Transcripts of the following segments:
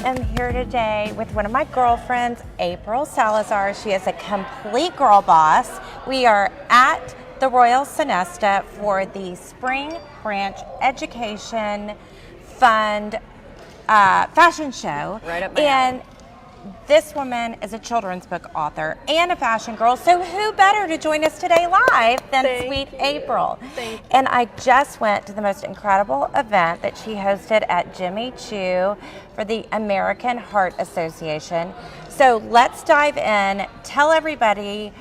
am here today with one of my girlfriends, April Salazar. She is a complete girl boss. We are at the Royal Sonesta for the Spring Branch Education Fund fashion show. Right up my alley. And this woman is a children's book author and a fashion girl, so who better to join us today live than sweet April? Thank you. And I just went to the most incredible event that she hosted at Jimmy Choo for the American Heart Association. So let's dive in. Tell everybody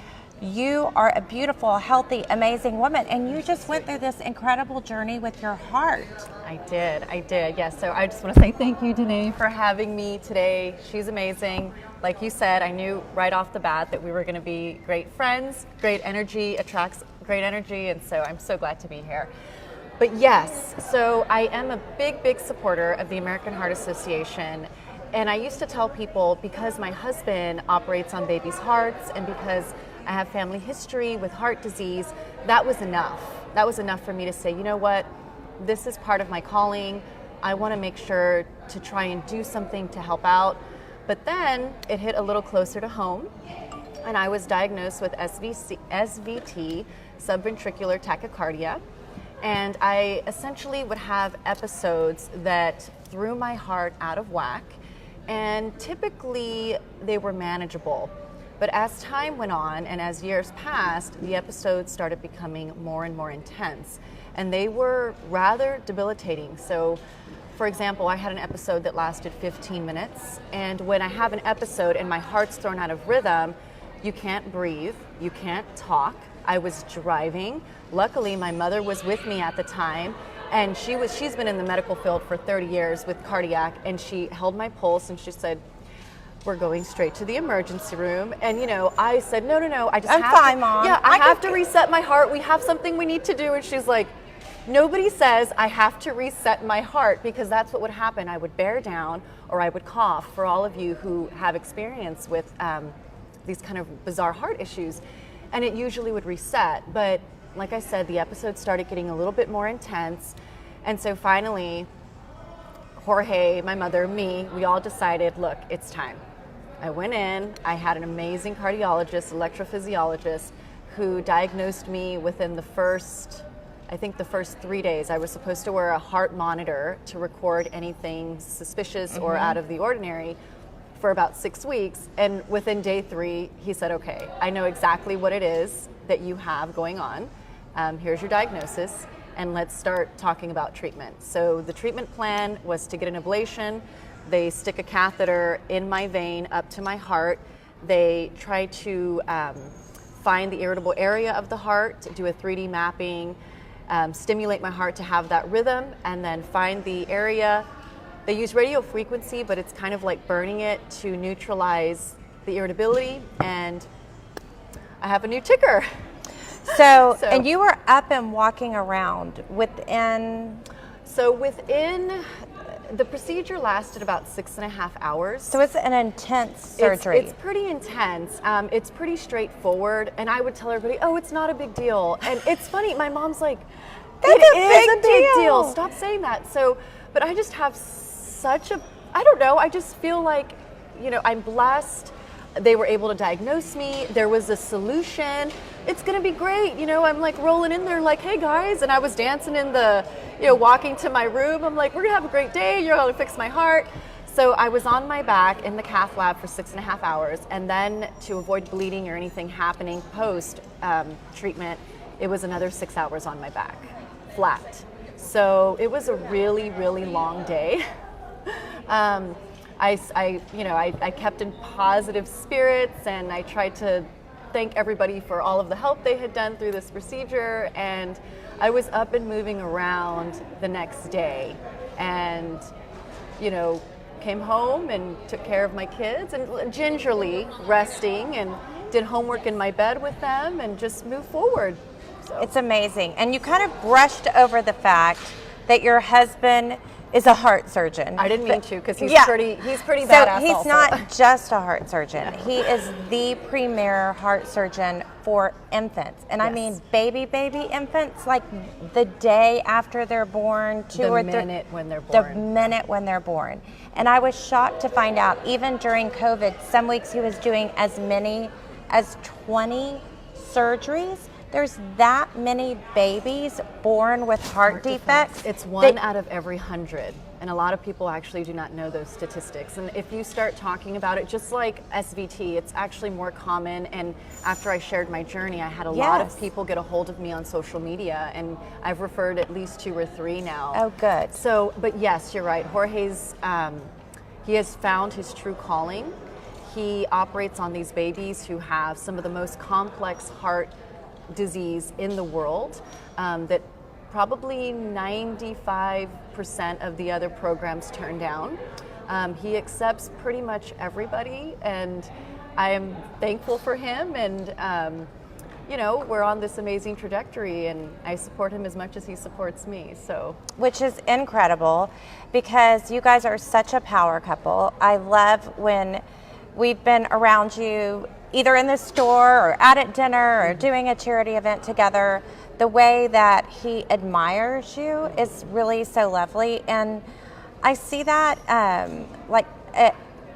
you are a beautiful, healthy, amazing woman, and you just went through this incredible journey with your heart. I did, yes. So I just want to say thank you, Danae, for having me today. She's amazing. Like you said, I knew right off the bat that we were going to be great friends. Great energy attracts great energy, and so I'm so glad to be here. But yes, so I am a big supporter of the American Heart Association. And I used to tell people, because my husband operates on babies' hearts and because I have family history with heart disease, that was enough. That was enough for me to say, you know what, this is part of my calling. I want to make sure to try and do something to help out. But then it hit a little closer to home, and I was diagnosed with SVT, subventricular tachycardia. And I essentially would have episodes that threw my heart out of whack, and typically they were manageable. But as time went on and as years passed, the episodes started becoming more and more intense, and they were rather debilitating. So, for example, I had an episode that lasted 15 minutes, and when I have an episode and my heart's thrown out of rhythm, you can't breathe, you can't talk. I was driving. Luckily, my mother was with me at the time, and she's been in the medical field for 30 years with cardiac, and she held my pulse and she said, "We're going straight to the emergency room." And I said, no, I'm fine, Mom. Yeah, I have to reset my heart. We have something we need to do. And she's like, nobody says I have to reset my heart, because that's what would happen. I would bear down or I would cough, for all of you who have experience with these kind of bizarre heart issues. And it usually would reset. But like I said, the episode started getting a little bit more intense. And so finally, Jorge, my mother, me, we all decided, look, it's time. I went in, I had an amazing cardiologist, electrophysiologist, who diagnosed me within the first 3 days. I was supposed to wear a heart monitor to record anything suspicious or out of the ordinary for about 6 weeks. And within day 3, he said, okay, I know exactly what it is that you have going on. Here's your diagnosis, and let's start talking about treatment. So the treatment plan was to get an ablation. They stick a catheter in my vein up to my heart. They try to find the irritable area of the heart, do a 3D mapping, stimulate my heart to have that rhythm, and then find the area. They use radio frequency, but it's kind of like burning it to neutralize the irritability, and I have a new ticker. So, and you were up and walking around within... So within... The procedure lasted about 6.5 hours. So it's an intense surgery. It's pretty intense. It's pretty straightforward. And I would tell everybody, oh, it's not a big deal. And it's funny, my mom's like, That's it is a big deal. Stop saying that. So, but I just have such a, I don't know, I just feel like, I'm blessed. They were able to diagnose me. There was a solution. It's going to be great. I'm like rolling in there like, hey guys. And I was dancing in the, walking to my room. I'm like, we're going to have a great day. You're going to fix my heart. So I was on my back in the cath lab for 6.5 hours. And then to avoid bleeding or anything happening post treatment, it was another 6 hours on my back, flat. So it was a really, really long day. I kept in positive spirits, and I tried to thank everybody for all of the help they had done through this procedure. And I was up and moving around the next day, and came home and took care of my kids, and gingerly resting, and did homework in my bed with them, and just moved forward. So. It's amazing. And you kind of brushed over the fact that your husband is a heart surgeon. I didn't mean to, because he's Yeah. pretty So badass he's also. not just a heart surgeon. He is the premier heart surgeon for infants. And I Yes. mean baby infants, like the day after they're born, the minute when they're the born. minute when they're born. And I was shocked to find out, even during COVID, some weeks he was doing as many as 20 surgeries. There's that many babies born with heart defects. It's one out of every 100. And a lot of people actually do not know those statistics. And if you start talking about it, just like SVT, it's actually more common. And after I shared my journey, I had a lot of people get a hold of me on social media, and I've referred at least 2 or 3 now. Oh, good. So, but yes, you're right. Jorge's, he has found his true calling. He operates on these babies who have some of the most complex heart disease in the world, that probably 95% of the other programs turn down. He accepts pretty much everybody, and I am thankful for him. And you know, we're on this amazing trajectory, and I support him as much as he supports me. So, which is incredible, because you guys are such a power couple. I love when we've been around you, either in the store or at dinner or doing a charity event together. The way that he admires you is really so lovely. And I see that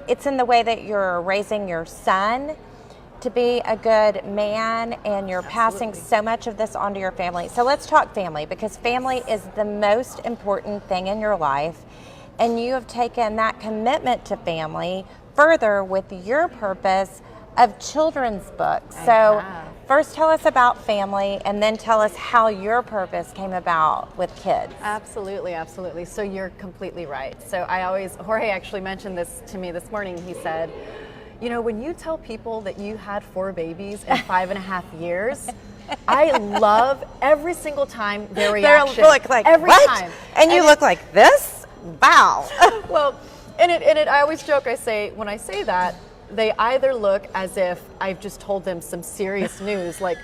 it's in the way that you're raising your son to be a good man, and you're passing so much of this on to your family. So let's talk family, because family is the most important thing in your life. And you have taken that commitment to family further with your purpose of children's books. So first tell us about family, and then tell us how your purpose came about with kids. Absolutely. So you're completely right. So Jorge actually mentioned this to me this morning. He said, you know, when you tell people that you had 4 babies in 5.5 years, I love every single time their reaction. They look like, every what? time. And you look like this? Wow. Well, and I always joke, I say, when I say that, they either look as if I've just told them some serious news, like,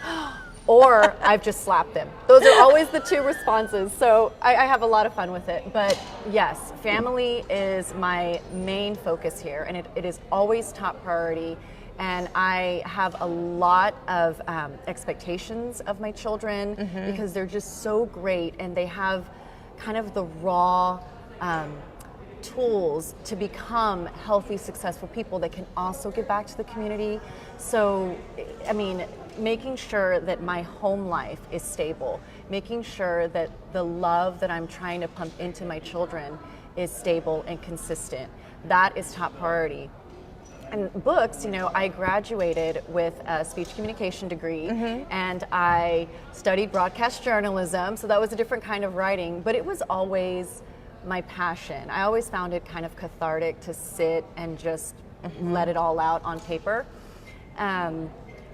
or I've just slapped them. Those are always the 2 responses. So I have a lot of fun with it. But yes, family is my main focus here, and it is always top priority. And I have a lot of expectations of my children, because they're just so great, and they have kind of the raw tools to become healthy, successful people that can also give back to the community. So, I mean, making sure that my home life is stable, making sure that the love that I'm trying to pump into my children is stable and consistent, that is top priority. And books, you know, I graduated with a speech communication degree, and I studied broadcast journalism, so that was a different kind of writing, but it was always my passion. I always found it kind of cathartic to sit and just let it all out on paper.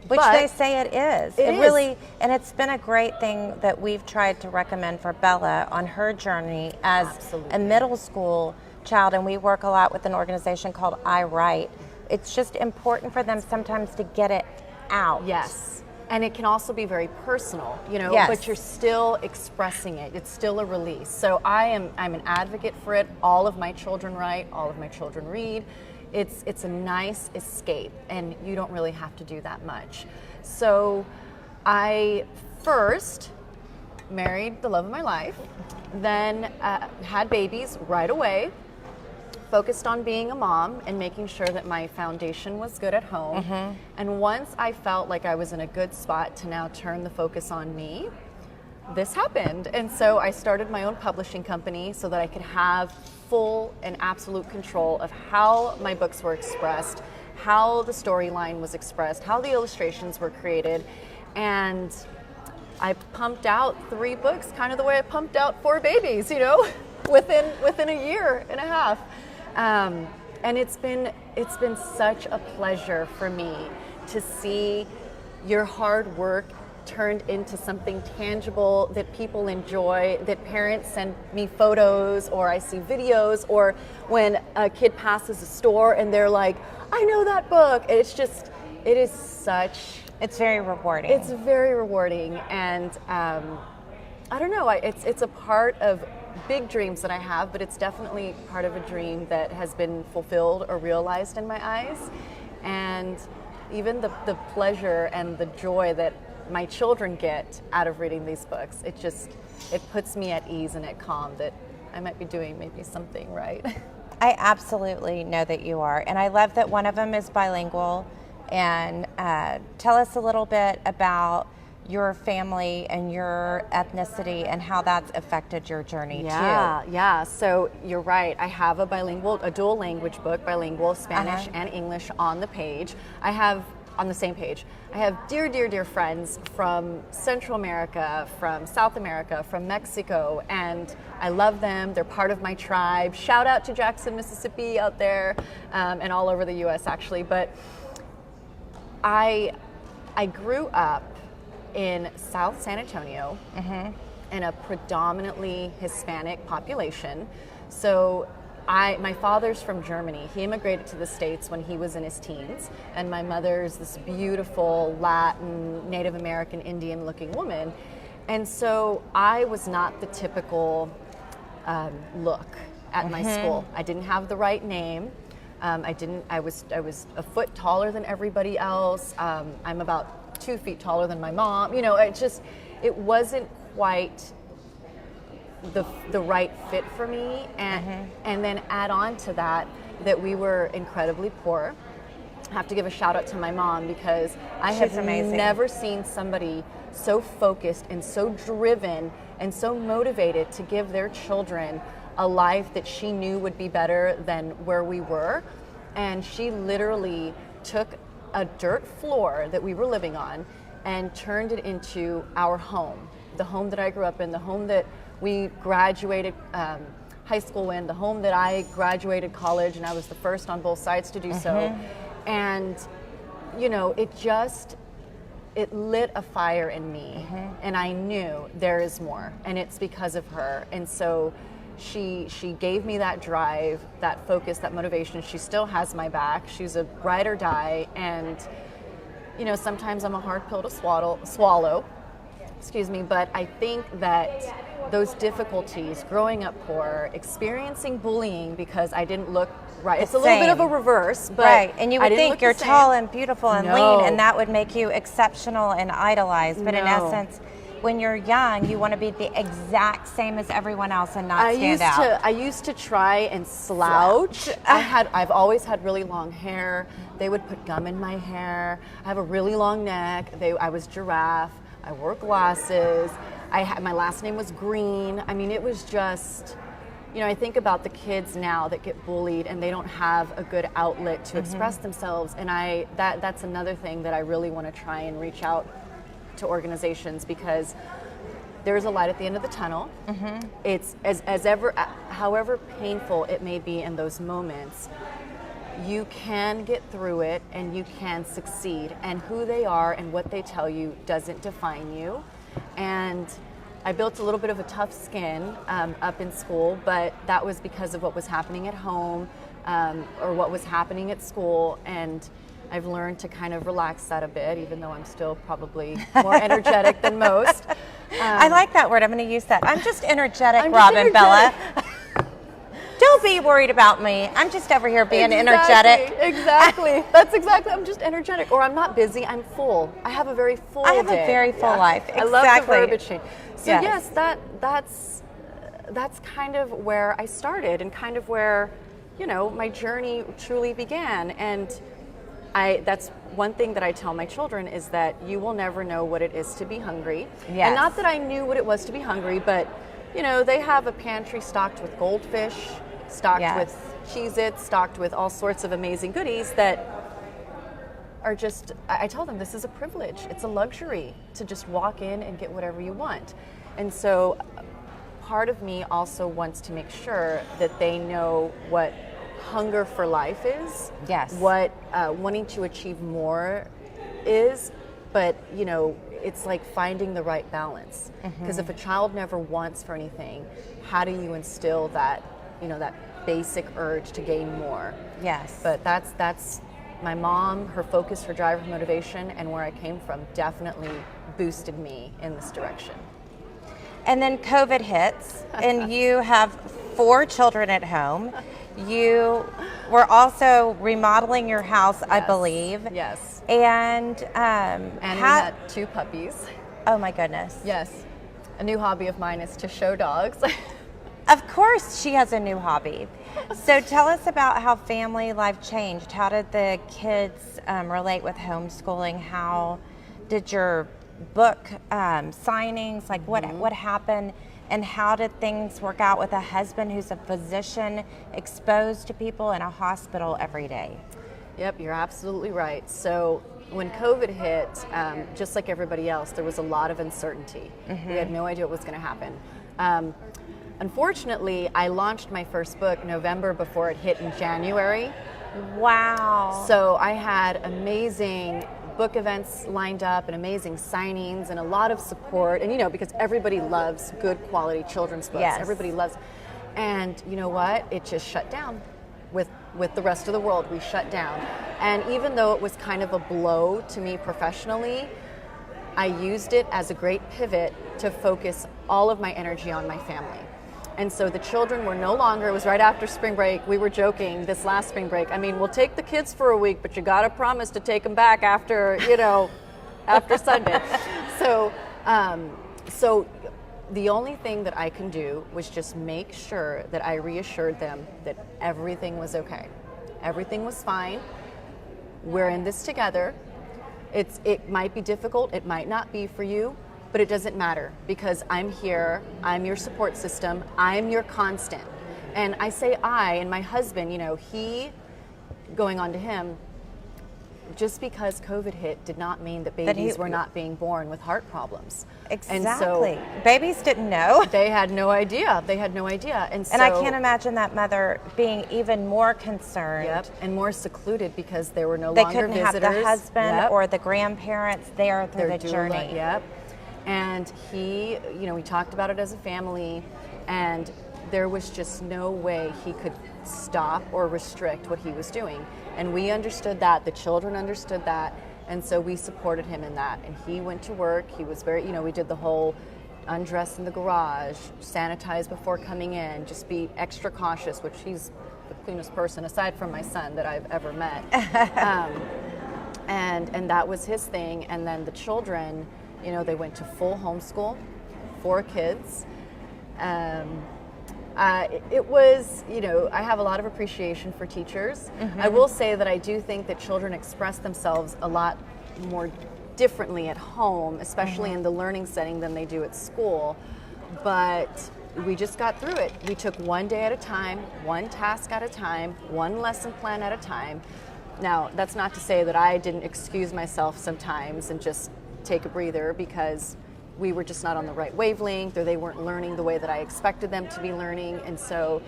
Which they say it is. It is. Really, and it's been a great thing that we've tried to recommend for Bella on her journey as a middle school child, and we work a lot with an organization called I Write. It's just important for them sometimes to get it out. Yes. And it can also be very personal, you know, but you're still expressing it. It's still a release. So I'm an advocate for it. All of my children write, all of my children read. It's a nice escape, and you don't really have to do that much. So I first married the love of my life, then had babies right away, focused on being a mom and making sure that my foundation was good at home. And once I felt like I was in a good spot to now turn the focus on me, this happened. And so I started my own publishing company so that I could have full and absolute control of how my books were expressed, how the storyline was expressed, how the illustrations were created. And I pumped out 3 books, kind of the way I pumped out 4 babies, you know, within a year and a half. And it's been such a pleasure for me to see your hard work turned into something tangible that people enjoy, that parents send me photos, or I see videos, or when a kid passes a store and they're like, I know that book. It's very rewarding. It's very rewarding. And I don't know. It's a part of big dreams that I have, but it's definitely part of a dream that has been fulfilled or realized in my eyes. And even the pleasure and the joy that my children get out of reading these books, it puts me at ease and at calm that I might be doing maybe something right. I absolutely know that you are. And I love that one of them is bilingual. And tell us a little bit about your family and your ethnicity and how that's affected your journey too. Yeah. So you're right. I have a dual language book, bilingual, Spanish and English on the page. I have on the same page. I have dear friends from Central America, from South America, from Mexico, and I love them. They're part of my tribe. Shout out to Jackson, Mississippi out there, and all over the U.S. actually. But I grew up in South San Antonio in a predominantly Hispanic population. So my father's from Germany. He immigrated to the States when he was in his teens, and my mother's this beautiful Latin, Native American, Indian looking woman. And so I was not the typical look at my school. I didn't have the right name. I was a foot taller than everybody else. I'm about 2 feet taller than my mom. You know, it wasn't quite the right fit for me. And then add on to that we were incredibly poor. I have to give a shout out to my mom because I have never seen somebody so focused and so driven and so motivated to give their children a life that she knew would be better than where we were. And she literally took a dirt floor that we were living on and turned it into our home, the home that I grew up in, the home that we graduated high school in, the home that I graduated college, and I was the first on both sides to do so. And, you know, it lit a fire in me, and I knew there is more, and it's because of her. And so she gave me that drive, that focus, that motivation. She still has my back. She's a ride or die, and you know, sometimes I'm a hard pill to swallow, excuse me, but I think that those difficulties, growing up poor, experiencing bullying because I didn't look right. It's a little bit of a reverse, but right. And you would think you're tall and beautiful and lean, and that would make you exceptional and idolized. But in essence, when you're young, you want to be the exact same as everyone else and not stand out. I used to try and slouch. I've always had really long hair. They would put gum in my hair. I have a really long neck. I was giraffe. I wore glasses. My last name was Green. I mean, it was just, you know, I think about the kids now that get bullied and they don't have a good outlet to express themselves. And that's another thing that I really want to try and reach out to organizations, because there's a light at the end of the tunnel. It's however painful it may be in those moments, you can get through it and you can succeed, and who they are and what they tell you doesn't define you. And I built a little bit of a tough skin up in school, but that was because of what was happening at home or what was happening at school, and I've learned to kind of relax that a bit, even though I'm still probably more energetic than most. I like that word. I'm going to use that. I'm just energetic, Robin Bella. Don't be worried about me. I'm just over here being energetic. Exactly. That's exactly. I'm just energetic, or I'm not busy. I'm full. I have a very full day. I have a very full life. Exactly. I love the verbiage change. So yes, that's kind of where I started, and kind of where, you know, my journey truly began. And that's one thing that I tell my children, is that you will never know what it is to be hungry. Yes. And not that I knew what it was to be hungry, but you know, they have a pantry stocked with goldfish, stocked with Cheez-Its, stocked with all sorts of amazing goodies that are just, I tell them, this is a privilege. It's a luxury to just walk in and get whatever you want. And so part of me also wants to make sure that they know what hunger for life is, what wanting to achieve more is, but you know, it's like finding the right balance. Because if a child never wants for anything, how do you instill that, you know, that basic urge to gain more? Yes. But that's my mom, her focus, her drive, her motivation, and where I came from definitely boosted me in this direction. And then COVID hits, and you have 4 children at home. You were also remodeling your house, I believe. Yes. And We had 2 puppies. oh my goodness. Yes. A new hobby of mine is to show dogs. Of course, she has a new hobby. So tell us about how family life changed. How did the kids relate with homeschooling? How did your book signings, like what happened? And how did things work out with a husband who's a physician exposed to people in a hospital every day? Yep, you're absolutely right. So when COVID hit, just like everybody else, there was a lot of uncertainty. We had no idea what was going to happen. Unfortunately, I launched my first book November before it hit in January. Wow. So I had amazing book events lined up and amazing signings and a lot of support. And because everybody loves good quality children's books. Yes. Everybody loves. And you know what? It just shut down with the rest of the world. We shut down. And even though it was kind of a blow to me professionally, I used it as a great pivot to focus all of my energy on my family. And so the children were no longer, it was right after spring break. We were joking this last spring break. I mean, we'll take the kids for a week, but you got to promise to take them back after, after Sunday. So the only thing that I can do was just make sure that I reassured them that everything was okay. Everything was fine. We're in this together. It might be difficult. It might not be for you. But it doesn't matter because I'm here, I'm your support system, I'm your constant. And I say and my husband, he, going on to him, just because COVID hit did not mean that babies were not being born with heart problems. Exactly. And so babies didn't know. They had no idea. And I can't imagine that mother being even more concerned. Yep, and more secluded because there were no longer visitors. They couldn't have the husband or the grandparents there through the journey. Yep. And he, we talked about it as a family, and there was just no way he could stop or restrict what he was doing. And we understood that, the children understood that, and so we supported him in that. And he went to work, he was very, we did the whole undress in the garage, sanitize before coming in, just be extra cautious, which he's the cleanest person, aside from my son, that I've ever met. And that was his thing. And then the children, they went to full homeschool, 4 kids. It was, I have a lot of appreciation for teachers. I will say that I do think that children express themselves a lot more differently at home, especially in the learning setting than they do at school. But we just got through it. We took one day at a time, one task at a time, one lesson plan at a time. Now, that's not to say that I didn't excuse myself sometimes and just take a breather because we were just not on the right wavelength, or they weren't learning the way that I expected them to be learning. And so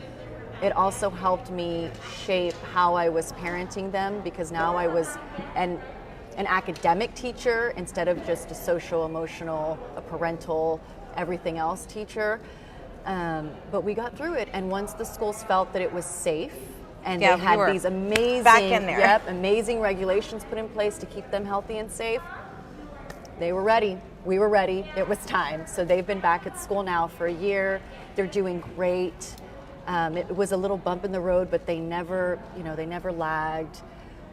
it also helped me shape how I was parenting them, because now I was an academic teacher instead of just a social, emotional, a parental, everything else teacher. But we got through it. And once the schools felt that it was safe, and they had these amazing, back in there. Amazing regulations put in place to keep them healthy and safe, they were ready. We were ready. It was time. So they've been back at school now for a year. They're doing great. It was a little bump in the road, but they never lagged.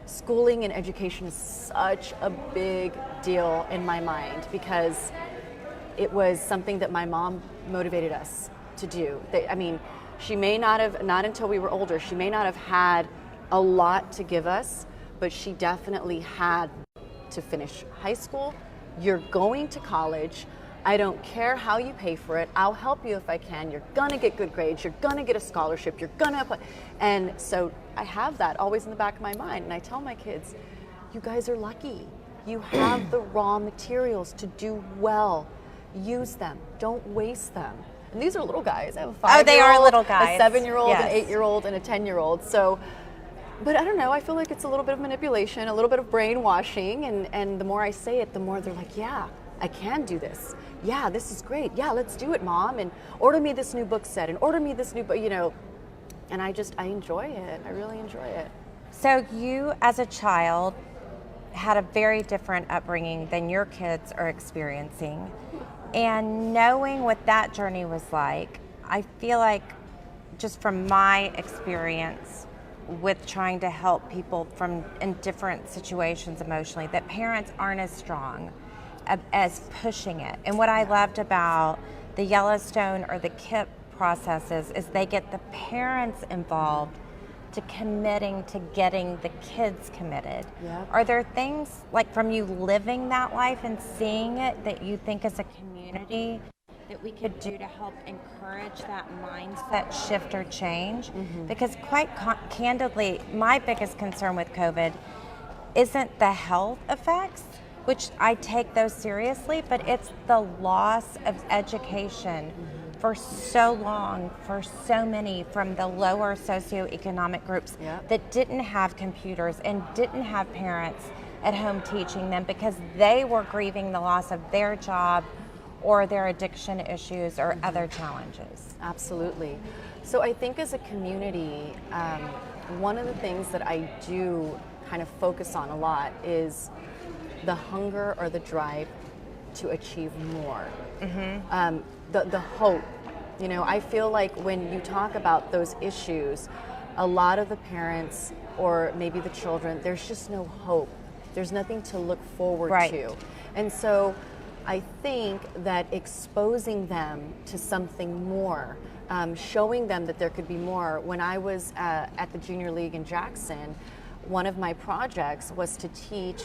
Schooling and education is such a big deal in my mind, because it was something that my mom motivated us to do. She may not have, not until we were older, she may not have had a lot to give us, but she definitely had to finish high school. You're going to college. I don't care how you pay for it. I'll help you if I can. You're gonna get good grades. You're gonna get a scholarship. You're gonna apply. And so I have that always in the back of my mind. And I tell my kids, you guys are lucky. You have the raw materials to do well. Use them. Don't waste them. And these are little guys. I have a 5-year-old, they are little guys. a 7-year-old, Yes. an 8-year-old, and a 10-year-old. So, but I don't know, I feel like it's a little bit of manipulation, a little bit of brainwashing, and the more I say it, the more they're like, yeah, I can do this. Yeah, this is great. Yeah, let's do it, Mom. And order me this new book set, and order me this new book, and I enjoy it. I really enjoy it. So you, as a child, had a very different upbringing than your kids are experiencing. And knowing what that journey was like, I feel like, just from my experience with trying to help people from in different situations emotionally, that parents aren't as strong as pushing it. And what I loved about the Yellowstone or the KIP processes is they get the parents involved to committing to getting the kids committed. Yep. Are there things, like, from you living that life and seeing it, that you think as a community that we could do to help encourage that mindset shift or change? Because quite candidly, my biggest concern with COVID isn't the health effects, which I take those seriously, but it's the loss of education for so long, for so many from the lower socioeconomic groups that didn't have computers and didn't have parents at home teaching them, because they were grieving the loss of their job or their addiction issues or other challenges. Absolutely. So I think as a community, one of the things that I do kind of focus on a lot is the hunger or the drive to achieve more. The hope. You know, I feel like when you talk about those issues, a lot of the parents or maybe the children, there's just no hope. There's nothing to look forward to. And so I think that exposing them to something more, showing them that there could be more. When I was at the Junior League in Jackson, one of my projects was to teach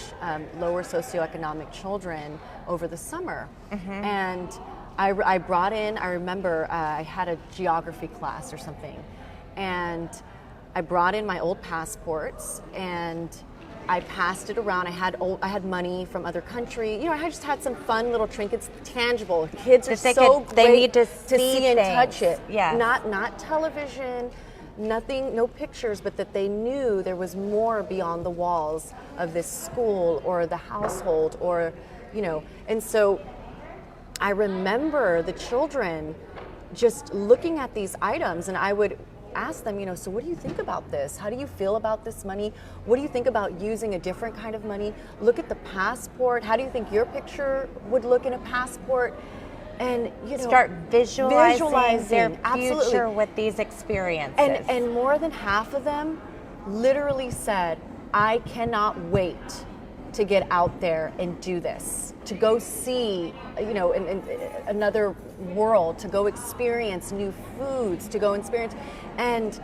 lower socioeconomic children over the summer. And I brought in, I remember I had a geography class or something, and I brought in my old passports and I passed it around. I had money from other country. You know, I just had some fun little trinkets, tangible. Kids are They need to see and touch it. Yeah. Not television, nothing, no pictures, but that they knew there was more beyond the walls of this school or the household, or, you know. And so I remember the children just looking at these items, and I would ask them, you know, so what do you think about this? How do you feel about this money? What do you think about using a different kind of money? Look at the passport. How do you think your picture would look in a passport? And, you know, start visualizing their absolutely. future with these experiences. And more than half of them literally said, I cannot wait to get out there and do this, to go see, you know, in another world, to go experience new foods, to go experience. And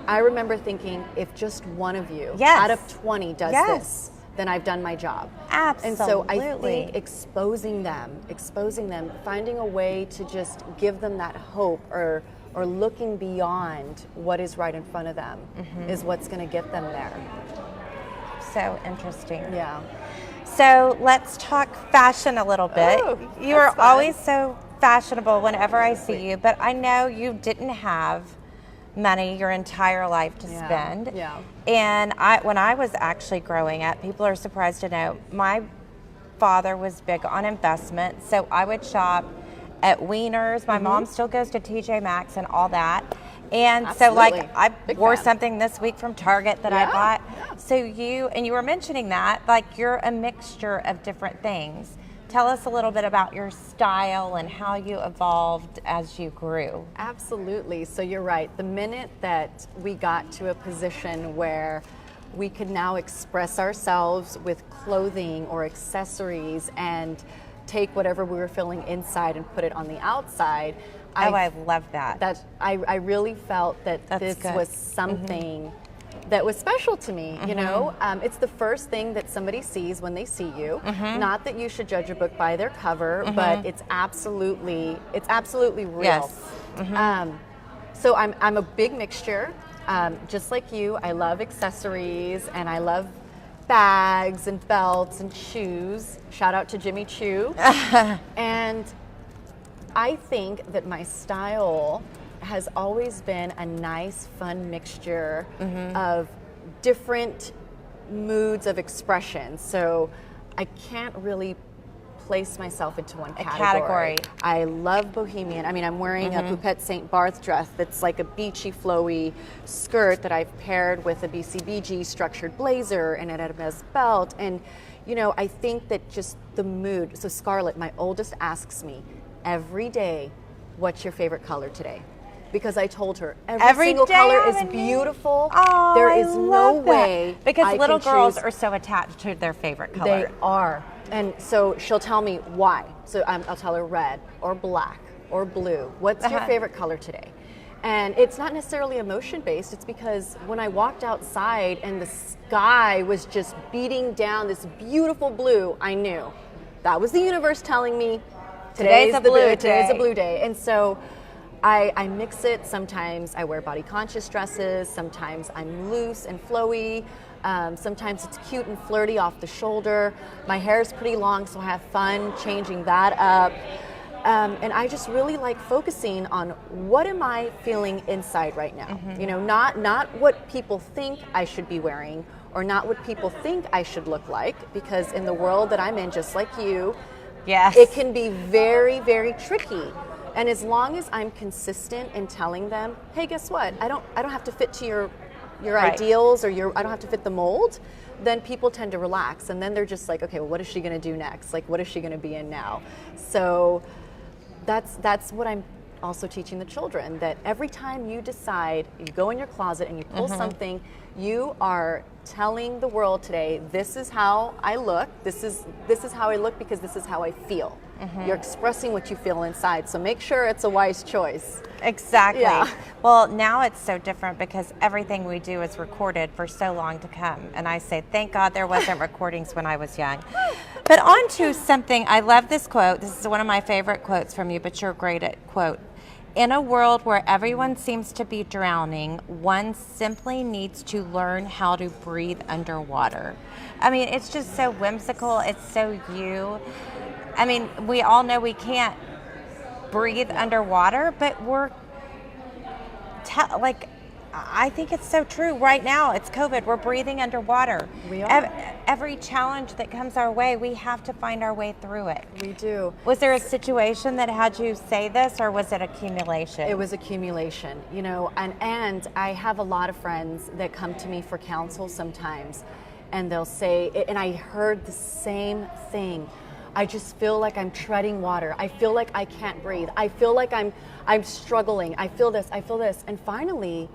I remember thinking, if just one of you out of 20 does this, then I've done my job. Absolutely. And so I think exposing them, finding a way to just give them that hope, or looking beyond what is right in front of them, is what's going to get them there. So interesting. Yeah. So let's talk fashion a little bit. Oh, you are that's fun. always so fashionable whenever I see you, but I know you didn't have money your entire life to spend. Yeah. And when I was actually growing up, people are surprised to know, my father was big on investment, so I would shop at Wieners. My mom still goes to TJ Maxx and all that. And so, like, I wore something this week from Target that I bought. Yeah. So you were mentioning that, like, you're a mixture of different things. Tell us a little bit about your style and how you evolved as you grew. Absolutely. So you're right. The minute that we got to a position where we could now express ourselves with clothing or accessories and take whatever we were feeling inside and put it on the outside, I love that. I really felt that this was something that was special to me. You know, it's the first thing that somebody sees when they see you. Not that you should judge a book by their cover, but it's absolutely real. Yes. So I'm a big mixture. Just like you, I love accessories and I love bags and belts and shoes. Shout out to Jimmy Choo. And I think that my style has always been a nice, fun mixture of different moods of expression. So I can't really place myself into one category. I love bohemian. I mean, I'm wearing a Poupette St. Barth dress that's like a beachy, flowy skirt that I've paired with a BCBG structured blazer and an Hermes belt. And, you know, I think that just the mood. So Scarlett, my oldest, asks me, every day, what's your favorite color today? Because I told her Every single day color of is a new- beautiful. Oh, There I is no love that. way Because I little can girls choose. are so attached to their favorite color. They are. And so she'll tell me why. So I'll tell her red or black or blue. What's your favorite color today? And it's not necessarily emotion based. It's because when I walked outside and the sky was just beating down this beautiful blue, I knew that was the universe telling me today's a blue day. And so I mix it. Sometimes I wear body conscious dresses. Sometimes I'm loose and flowy. Sometimes it's cute and flirty off the shoulder. My hair is pretty long, so I have fun changing that up. And I just really like focusing on what am I feeling inside right now. You know, not what people think I should be wearing or not what people think I should look like, because in the world that I'm in, just like you, Yes. it can be very, very tricky. And as long as I'm consistent in telling them, hey, guess what? I don't have to fit to your Right. ideals, or I don't have to fit the mold, then people tend to relax. And then they're just like, okay, well, what is she going to do next? Like, what is she going to be in now? So that's what I'm also teaching the children, that every time you decide, you go in your closet and you pull something, you are telling the world today, this is how I look, this is how I look because this is how I feel. You're expressing what you feel inside, so make sure it's a wise choice. Exactly. Yeah. Well, now it's so different because everything we do is recorded for so long to come. And I say, thank God there wasn't recordings when I was young. But on to something, I love this quote. This is one of my favorite quotes from you, but you're great at quote. In a world where everyone seems to be drowning, one simply needs to learn how to breathe underwater. I mean, it's just so whimsical. It's so you. I mean, we all know we can't breathe underwater, but I think it's so true. Right now, it's COVID. We're breathing underwater. We are. Every challenge that comes our way, we have to find our way through it. We do. Was there a situation that had you say this, or was it accumulation? It was accumulation, you know, and I have a lot of friends that come to me for counsel sometimes, and they'll say, and I heard the same thing, I just feel like I'm treading water. I feel like I can't breathe. I feel like I'm struggling. I feel this. And finally,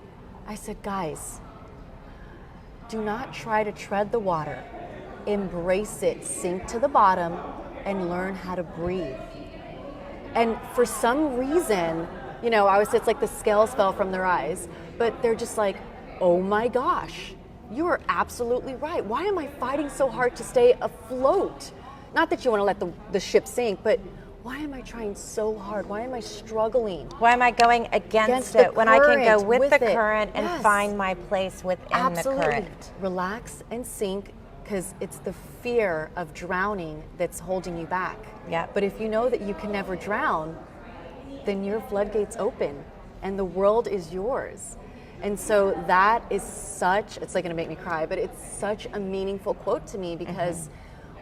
I said, guys, do not try to tread the water. Embrace it, sink to the bottom, and learn how to breathe. And for some reason, you know, it's like the scales fell from their eyes, but they're just like, oh my gosh, you are absolutely right. Why am I fighting so hard to stay afloat? Not that you want to let the ship sink, but why am I trying so hard? Why am I struggling? Why am I going against the it when I can go current, with the it? current and Yes. find my place within Absolutely. the current? Relax and sink, because it's the fear of drowning that's holding you back. Yep. But if you know that you can never drown, then your floodgates open and the world is yours. And so that is it's like going to make me cry, but it's such a meaningful quote to me, because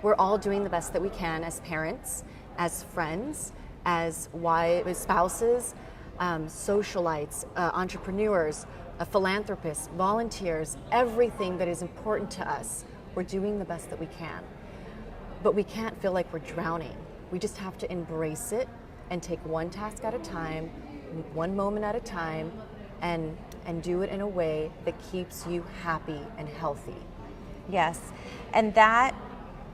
we're all doing the best that we can as parents, as friends, as wives, spouses, socialites, entrepreneurs, philanthropists, volunteers, everything that is important to us. We're doing the best that we can. But we can't feel like we're drowning. We just have to embrace it and take one task at a time, one moment at a time, and do it in a way that keeps you happy and healthy. Yes, and that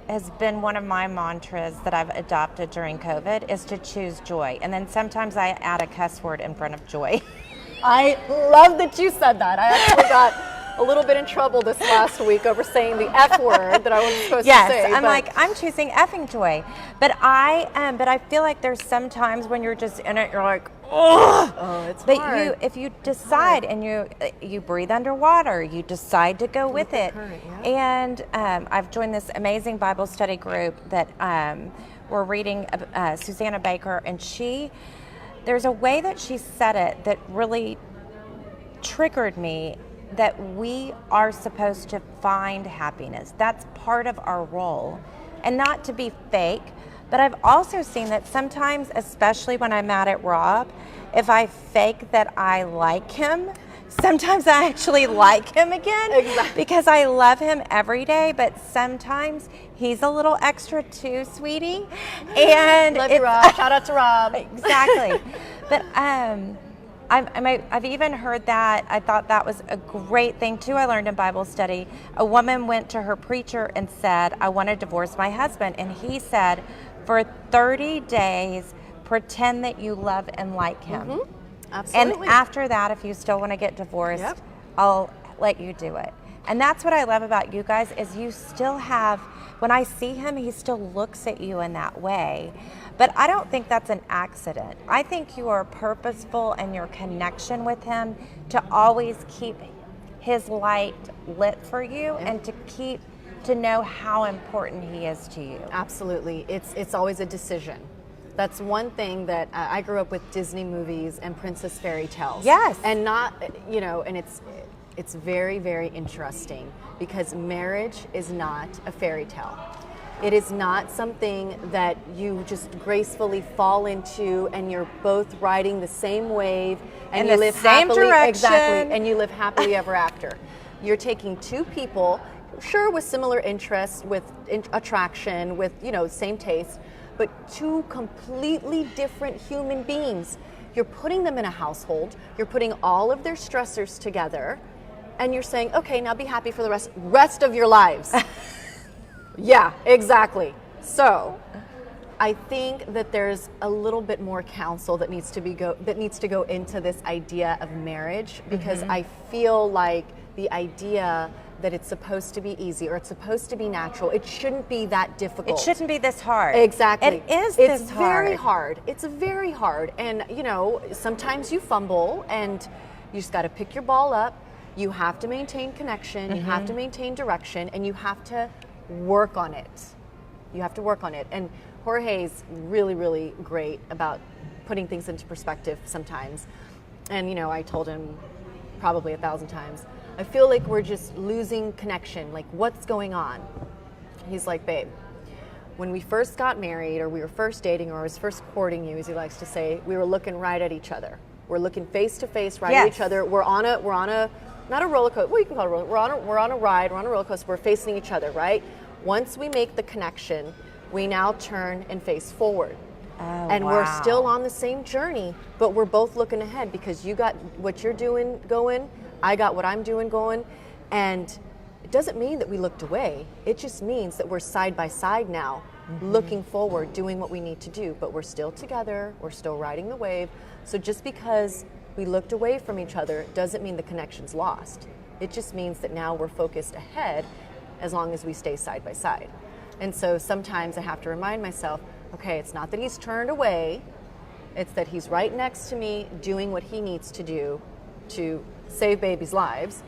has been one of my mantras that I've adopted during COVID, is to choose joy. And then sometimes I add a cuss word in front of joy. I love that you said that. I actually got a little bit in trouble this last week over saying the F word that I wasn't supposed to say. Yes, I'm choosing effing joy. But I feel like there's some times when you're just in it, you're like, oh, it's but hard. if you decide and you breathe underwater, you decide to go with it. Current, yeah. And I've joined this amazing Bible study group that we're reading Susanna Baker, and there's a way that she said it that really triggered me, that we are supposed to find happiness. That's part of our role, and not to be fake. But I've also seen that sometimes, especially when I'm mad at Rob, if I fake that I like him sometimes I actually like him again. Exactly. Because I love him every day, but sometimes he's a little extra too, sweetie. And Love you, Rob. Shout out to Rob. Exactly. But I've even heard that. I thought that was a great thing too. I learned in Bible study. A woman went to her preacher and said, I want to divorce my husband. And he said, for 30 days, pretend that you love and like him. Mm-hmm. Absolutely. And after that, if you still want to get divorced, Yep. I'll let you do it. And that's what I love about you guys is you still have, when I see him, he still looks at you in that way. But I don't think that's an accident. I think you are purposeful in your connection with him to always keep his light lit for you and to know how important he is to you. Absolutely. It's always a decision. That's one thing that I grew up with Disney movies and princess fairy tales. Yes. And not, and it's very, very interesting because marriage is not a fairy tale. It is not something that you just gracefully fall into and you're both riding the same wave and In you the live same happily. direction. Exactly. And you live happily ever after. You're taking two people, sure, with similar interests, with attraction, with, same taste, but two completely different human beings. You're putting them in a household, you're putting all of their stressors together, and you're saying, okay, now be happy for the rest of your lives. Yeah, exactly. So I think that there's a little bit more counsel that needs to go into this idea of marriage, because I feel like the idea that it's supposed to be easy or it's supposed to be natural, it shouldn't be that difficult. It shouldn't be this hard. Exactly. It is It's this very hard. hard. It's very hard. And, sometimes you fumble and you just got to pick your ball up. You have to maintain connection. You have to maintain direction, and you have to work on it. You have to work on it. And Jorge's really, really great about putting things into perspective sometimes. And, I told him probably 1,000 times, I feel like we're just losing connection. Like, what's going on? He's like, babe, when we first got married or we were first dating or I was first courting you, as he likes to say, we were looking right at each other. We're looking face to face right at each other. We're on a not a roller coaster. Well, you can call it a roller. We're on a ride. We're on a roller coaster. We're facing each other, right? Once we make the connection, we now turn and face forward. And we're still on the same journey, but we're both looking ahead because you got what you're doing going, I got what I'm doing going, and it doesn't mean that we looked away. It just means that we're side by side now, looking forward, doing what we need to do, but we're still together, we're still riding the wave. So just because we looked away from each other doesn't mean the connection's lost. It just means that now we're focused ahead as long as we stay side by side. And so sometimes I have to remind myself, okay, it's not that he's turned away, it's that he's right next to me doing what he needs to do to save babies' lives,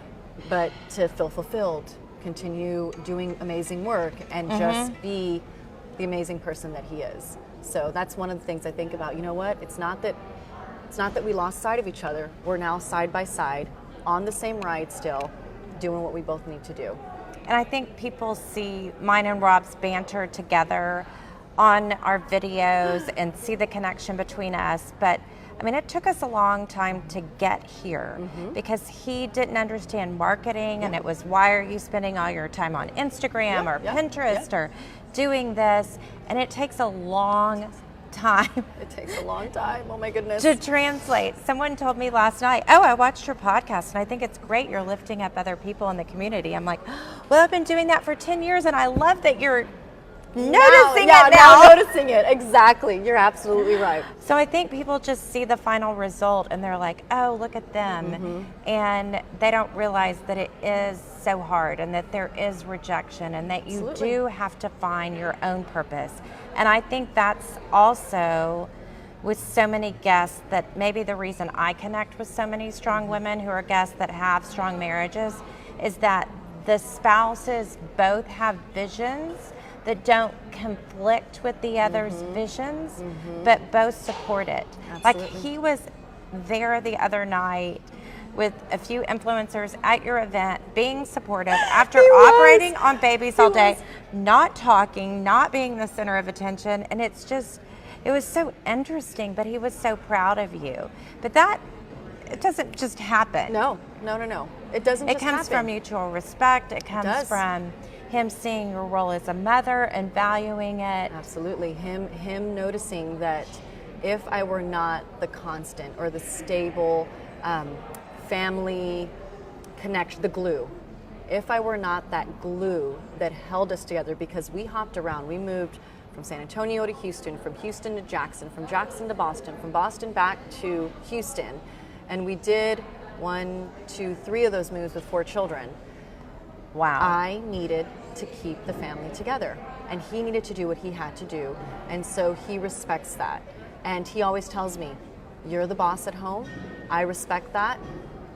but to feel fulfilled, continue doing amazing work, and just be the amazing person that he is. So that's one of the things I think about. You know what? It's not that we lost sight of each other. We're now side by side, on the same ride still, doing what we both need to do. And I think people see mine and Rob's banter together on our videos and see the connection between us. But I mean, it took us a long time to get here because he didn't understand marketing, and it was, why are you spending all your time on Instagram or Pinterest or doing this? And it takes a long time. It takes a long time. Oh my goodness. To translate. Someone told me last night, oh, I watched your podcast and I think it's great you're lifting up other people in the community. I'm like, well, I've been doing that for 10 years and I love that you're noticing it now. Noticing it. Exactly. You're absolutely right. So I think people just see the final result and they're like, oh, look at them. And they don't realize that it is so hard and that there is rejection and that you do have to find your own purpose. And I think that's also with so many guests that maybe the reason I connect with so many strong women who are guests that have strong marriages is that the spouses both have visions that don't conflict with the other's visions, but both support it. Absolutely. Like he was there the other night with a few influencers at your event, being supportive after operating on babies all day, not talking, not being the center of attention. And it was so interesting, but he was so proud of you. But that it doesn't just happen. No. It doesn't It just comes happen. from mutual respect. It comes does. from him seeing your role as a mother and valuing it. Absolutely. Him noticing that if I were not the constant or the stable family connection, the glue, if I were not that glue that held us together, because we hopped around, we moved from San Antonio to Houston, from Houston to Jackson, from Jackson to Boston, from Boston back to Houston, and we did 1, 2, 3 of those moves with 4 children. Wow. I needed to keep the family together, and he needed to do what he had to do, and so he respects that. And he always tells me, you're the boss at home, I respect that.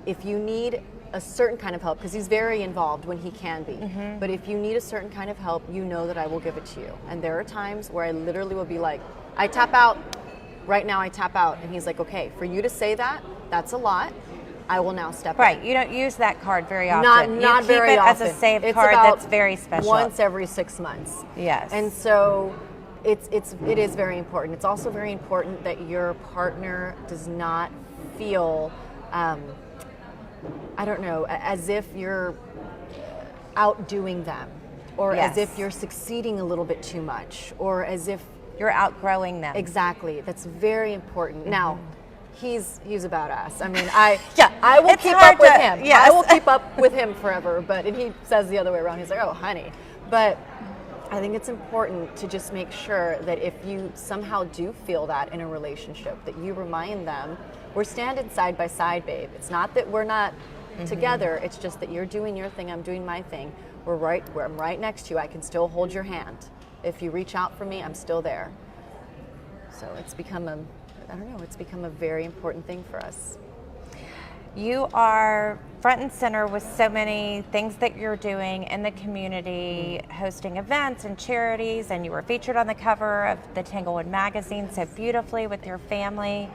If you need a certain kind of help, because he's very involved when he can be, but if you need a certain kind of help, you know that I will give it to you. And there are times where I literally will be like, I tap out, right now I tap out, and he's like, okay, for you to say that, that's a lot, I will now step in. Right, you don't use that card very often. Not you very keep it often. as a save It's card about that's very special. once every 6 months. Yes. And so it is very important. It's also very important that your partner does not feel, I don't know, as if you're outdoing them, or as if you're succeeding a little bit too much, or as if you're outgrowing them. Exactly. That's very important. Now, he's a badass. I mean, I will keep up with him. Yes. I will keep up with him forever. And he says the other way around. He's like, oh, honey. But I think it's important to just make sure that if you somehow do feel that in a relationship, that you remind them, we're standing side by side, babe. It's not that we're not together. It's just that you're doing your thing, I'm doing my thing. I'm right next to you. I can still hold your hand. If you reach out for me, I'm still there. So it's become a very important thing for us. You are front and center with so many things that you're doing in the community, hosting events and charities, and you were featured on the cover of the Tanglewood magazine so beautifully with your family.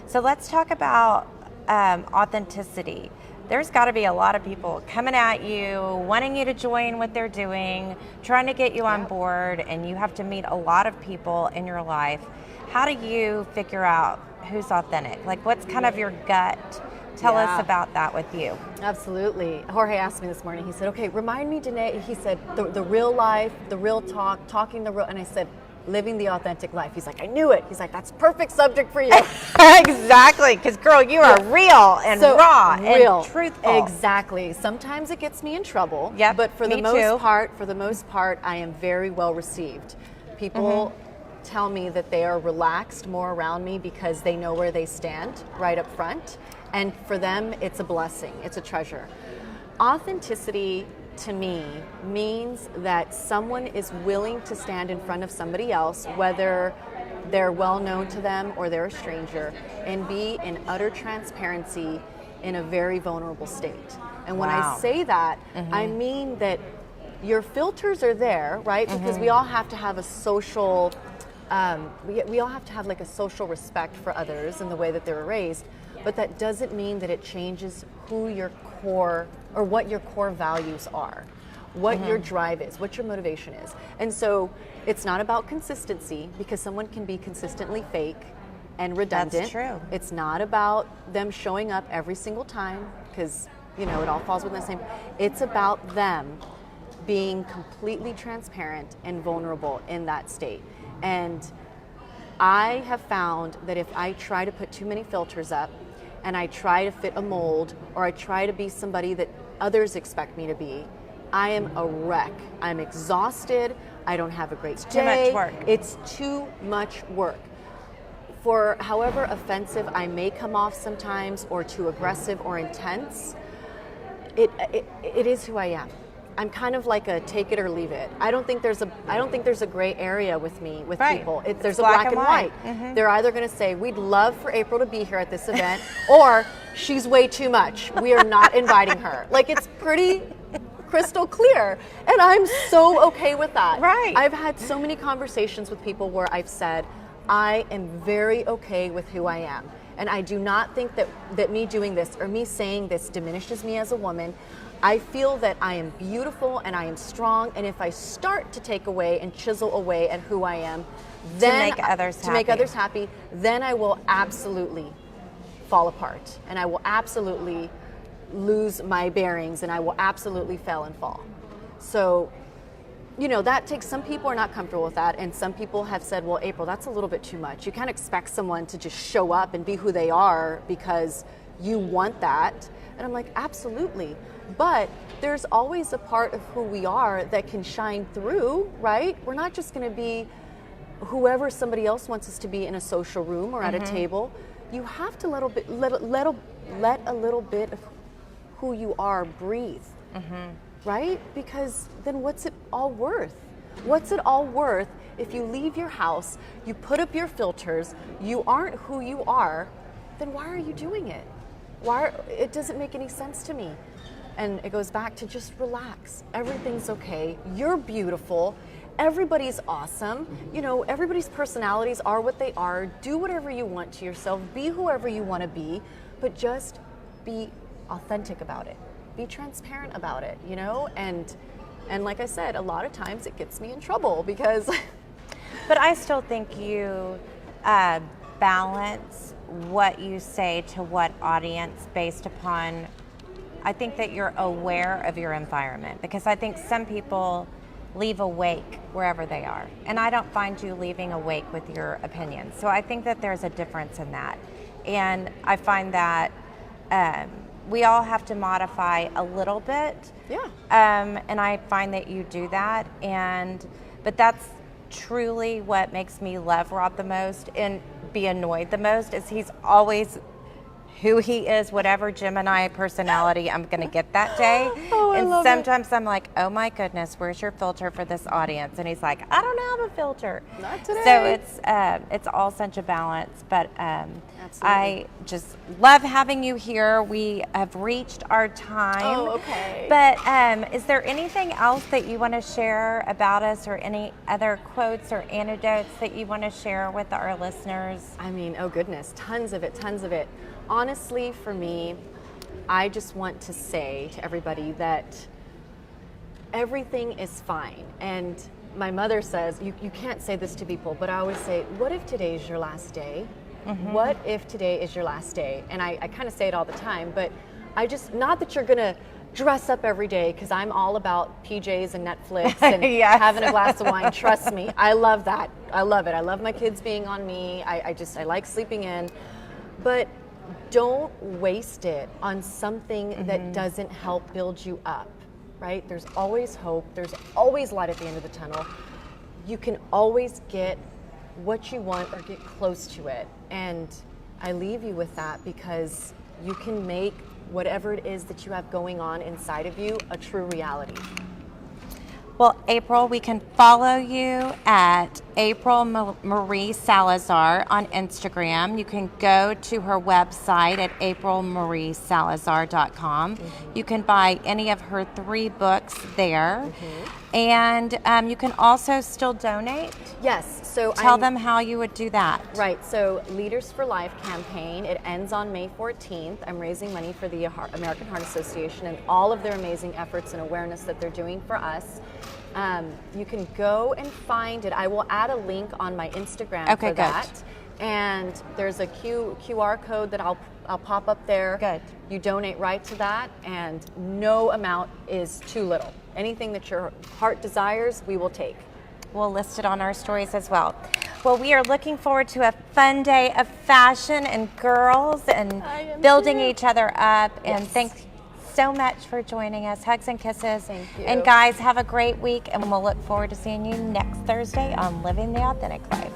So let's talk about authenticity. There's got to be a lot of people coming at you, wanting you to join what they're doing, trying to get you on board, and you have to meet a lot of people in your life. How do you figure out who's authentic? Like, what's kind of your gut? Tell us about that with you. Absolutely. Jorge asked me this morning, he said, okay, remind me, Danae, he said, the real life, the real talk, talking the real, and I said, living the authentic life. He's like, I knew it. He's like, that's perfect subject for you. Exactly, because girl, you are real and raw and truthful. Exactly. Sometimes it gets me in trouble. Yep, But for the most part, I am very well received. People tell me that they are relaxed more around me because they know where they stand right up front. And for them, it's a blessing. It's a treasure. Authenticity to me means that someone is willing to stand in front of somebody else, whether they're well known to them or they're a stranger, and be in utter transparency in a very vulnerable state. And when I say that, I mean that your filters are there, right? Because we all have to have a social, we all have to have like a social respect for others and the way that they were raised. But that doesn't mean that it changes who your core, or what your core values are, what your drive is, what your motivation is. And so it's not about consistency, because someone can be consistently fake and redundant. That's true. It's not about them showing up every single time, because it all falls within the same. It's about them being completely transparent and vulnerable in that state. And I have found that if I try to put too many filters up, and I try to fit a mold, or I try to be somebody that others expect me to be, I am a wreck. I'm exhausted. I don't have a great day. Too much work. It's too much work. For however offensive I may come off sometimes, or too aggressive or intense, it is who I am. I'm kind of like a take it or leave it. I don't think there's a gray area with me, with people. There's a black and white. They're either going to say, we'd love for April to be here at this event, or she's way too much. We are not inviting her. Like, it's pretty crystal clear. And I'm so okay with that. Right. I've had so many conversations with people where I've said, I am very okay with who I am. And I do not think that me doing this or me saying this diminishes me as a woman. I feel that I am beautiful and I am strong, and if I start to take away and chisel away at who I am, then to make others happy, then I will absolutely fall apart, and I will absolutely lose my bearings, and I will absolutely fail and fall. So, you know, that takes, some people are not comfortable with that, and some people have said, well, April, that's a little bit too much. You can't expect someone to just show up and be who they are because you want that. And I'm like, absolutely. But there's always a part of who we are that can shine through, right? We're not just going to be whoever somebody else wants us to be in a social room or at a table. You have to let a little bit of who you are breathe, right? Because then what's it all worth? What's it all worth if you leave your house, you put up your filters, you aren't who you are, then why are you doing it? It doesn't make any sense to me. And it goes back to just relax. Everything's okay. You're beautiful. Everybody's awesome. You know, everybody's personalities are what they are. Do whatever you want to yourself. Be whoever you want to be, but just be authentic about it. Be transparent about it, you know? And like I said, a lot of times it gets me in trouble because... But I still think you balance what you say to what audience based upon, I think that you're aware of your environment, because I think some people leave awake wherever they are, and I don't find you leaving awake with your opinions. So I think that there's a difference in that, and I find that we all have to modify a little bit. Yeah. And I find that you do that, but that's truly what makes me love Rob the most and be annoyed the most, is he's always who he is, whatever Gemini personality I'm going to get that day. And sometimes I'm like, oh my goodness, where's your filter for this audience? And he's like, I don't have a filter. Not today. So it's all such a balance. But I just love having you here. We have reached our time. Oh, okay. But is there anything else that you want to share about us, or any other quotes or anecdotes that you want to share with our listeners? I mean, oh goodness, tons of it, tons of it. Honestly, for me, I just want to say to everybody that everything is fine. And my mother says, you can't say this to people, but I always say, what if today is your last day? What if today is your last day? And I kind of say it all the time, but I just, not that you're going to dress up every day, because I'm all about PJs and Netflix and Yes. having a glass of wine. Trust me, I love that. I love it. I love my kids being on me. I like sleeping in. But don't waste it on something that doesn't help build you up, right? There's always hope. There's always light at the end of the tunnel. You can always get what you want or get close to it. And I leave you with that, because you can make whatever it is that you have going on inside of you a true reality. Well, April, we can follow you at April Marie Salazar on Instagram. You can go to her website at aprilmariesalazar.com. You can buy any of her 3 books there. And you can also still donate. Yes. So tell them how you would do that. Right. So Leaders for Life campaign, it ends on May 14th. I'm raising money for the American Heart Association and all of their amazing efforts and awareness that they're doing for us. You can go and find it. I will add a link on my Instagram for that. Good. And there's a QR code that I'll pop up there. Good. You donate right to that, and no amount is too little. Anything that your heart desires, we will take. We'll list it on our stories as well. Well, we are looking forward to a fun day of fashion and girls and building each other up. And thanks so much for joining us. Hugs and kisses. Thank you. And guys, have a great week, and we'll look forward to seeing you next Thursday on Living the Authentic Life.